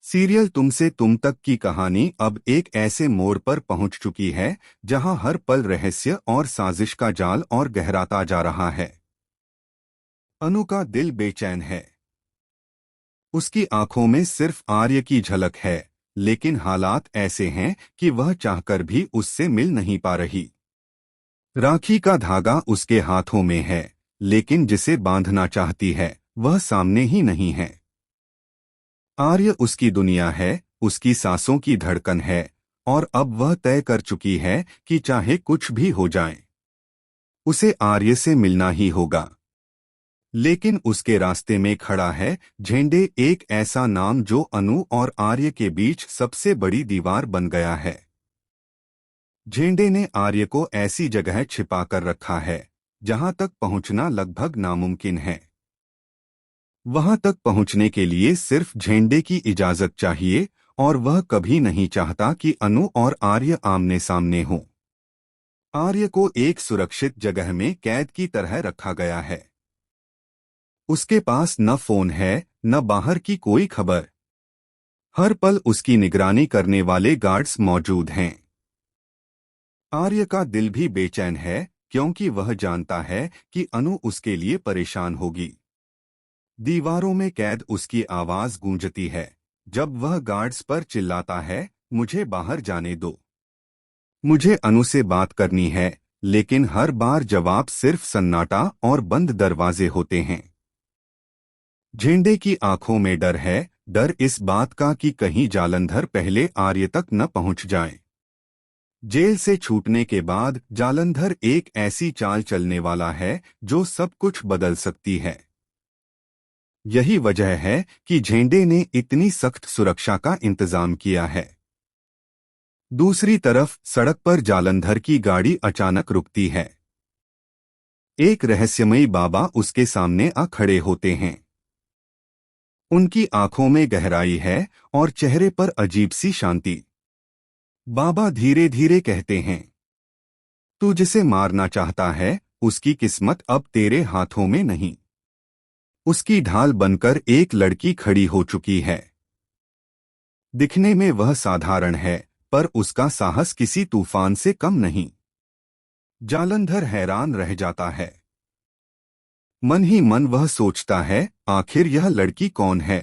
Serial तुमसे तुम तक की कहानी अब एक ऐसे मोड़ पर पहुंच चुकी है जहां हर पल रहस्य और साजिश का जाल और गहराता जा रहा है। अनु का दिल बेचैन है। उसकी आंखों में सिर्फ आर्य की झलक है, लेकिन हालात ऐसे हैं कि वह चाहकर भी उससे मिल नहीं पा रही। राखी का धागा उसके हाथों में है, लेकिन जिसे बांधना चाहती है वह सामने ही नहीं है। आर्य उसकी दुनिया है, उसकी सांसों की धड़कन है, और अब वह तय कर चुकी है कि चाहे कुछ भी हो जाए उसे आर्य से मिलना ही होगा। लेकिन उसके रास्ते में खड़ा है झेंडे, एक ऐसा नाम जो अनु और आर्य के बीच सबसे बड़ी दीवार बन गया है। झेंडे ने आर्य को ऐसी जगह छिपा कर रखा है जहां तक पहुंचना लगभग नामुमकिन है। वहां तक पहुंचने के लिए सिर्फ झेंडे की इजाजत चाहिए, और वह कभी नहीं चाहता कि अनु और आर्य आमने सामने हों। आर्य को एक सुरक्षित जगह में कैद की तरह रखा गया है। उसके पास न फोन है, न बाहर की कोई खबर। हर पल उसकी निगरानी करने वाले गार्ड्स मौजूद हैं। आर्य का दिल भी बेचैन है, क्योंकि वह जानता है कि अनु उसके लिए परेशान होगी। दीवारों में कैद उसकी आवाज गूंजती है जब वह गार्ड्स पर चिल्लाता है, मुझे बाहर जाने दो, मुझे अनु से बात करनी है। लेकिन हर बार जवाब सिर्फ सन्नाटा और बंद दरवाजे होते हैं। झेंडे की आंखों में डर है, डर इस बात का कि कहीं जालंधर पहले आर्य तक न पहुंच जाए। जेल से छूटने के बाद जालंधर एक ऐसी चाल चलने वाला है जो सब कुछ बदल सकती है। यही वजह है कि झेंडे ने इतनी सख्त सुरक्षा का इंतजाम किया है। दूसरी तरफ सड़क पर जालंधर की गाड़ी अचानक रुकती है। एक रहस्यमयी बाबा उसके सामने आ खड़े होते हैं। उनकी आंखों में गहराई है और चेहरे पर अजीब सी शांति। बाबा धीरे धीरे कहते हैं, तू जिसे मारना चाहता है उसकी किस्मत अब तेरे हाथों में नहीं। उसकी ढाल बनकर एक लड़की खड़ी हो चुकी है। दिखने में वह साधारण है, पर उसका साहस किसी तूफान से कम नहीं। जालंधर हैरान रह जाता है। मन ही मन वह सोचता है, आखिर यह लड़की कौन है?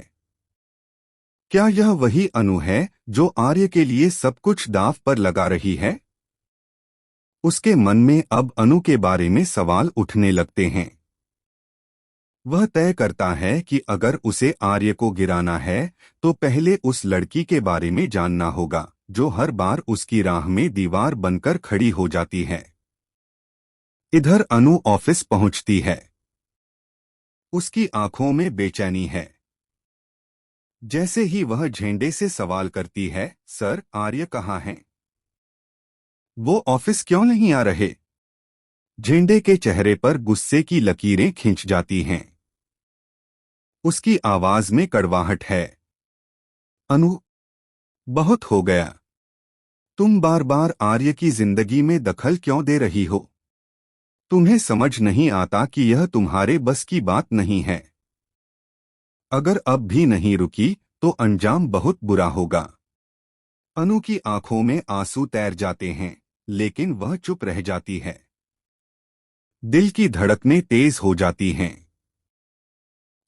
क्या यह वही अनु है जो आर्य के लिए सब कुछ दांव पर लगा रही है? उसके मन में अब अनु के बारे में सवाल उठने लगते हैं। वह तय करता है कि अगर उसे आर्य को गिराना है तो पहले उस लड़की के बारे में जानना होगा जो हर बार उसकी राह में दीवार बनकर खड़ी हो जाती है। इधर अनु ऑफिस पहुंचती है। उसकी आंखों में बेचैनी है। जैसे ही वह झेंडे से सवाल करती है, सर आर्य कहाँ हैं? वो ऑफिस क्यों नहीं आ रहे? झेंडे के चेहरे पर गुस्से की लकीरें खिंच जाती हैं। उसकी आवाज में कड़वाहट है। अनु, बहुत हो गया। तुम बार बार आर्य की जिंदगी में दखल क्यों दे रही हो? तुम्हें समझ नहीं आता कि यह तुम्हारे बस की बात नहीं है। अगर अब भी नहीं रुकी तो अंजाम बहुत बुरा होगा। अनु की आंखों में आंसू तैर जाते हैं, लेकिन वह चुप रह जाती है। दिल की धड़कनें तेज हो जाती हैं।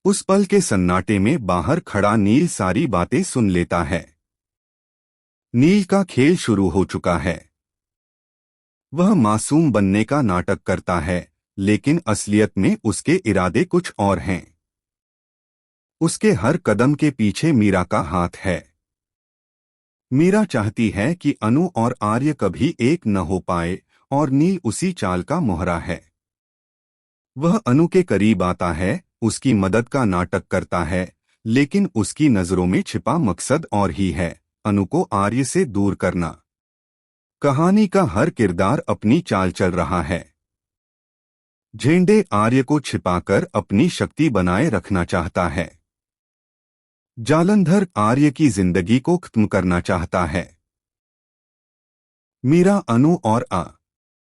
उस पल के सन्नाटे में बाहर खड़ा नील सारी बातें सुन लेता है। नील का खेल शुरू हो चुका है। वह मासूम बनने का नाटक करता है, लेकिन असलियत में उसके इरादे कुछ और हैं। उसके हर कदम के पीछे मीरा का हाथ है। मीरा चाहती है कि अनु और आर्य कभी एक न हो पाए, और नील उसी चाल का मोहरा है। वह अनु के करीब आता है, उसकी मदद का नाटक करता है, लेकिन उसकी नजरों में छिपा मकसद और ही है, अनु को आर्य से दूर करना। कहानी का हर किरदार अपनी चाल चल रहा है। झेंडे आर्य को छिपाकर अपनी शक्ति बनाए रखना चाहता है। जालंधर आर्य की जिंदगी को खत्म करना चाहता है। मीरा अनु और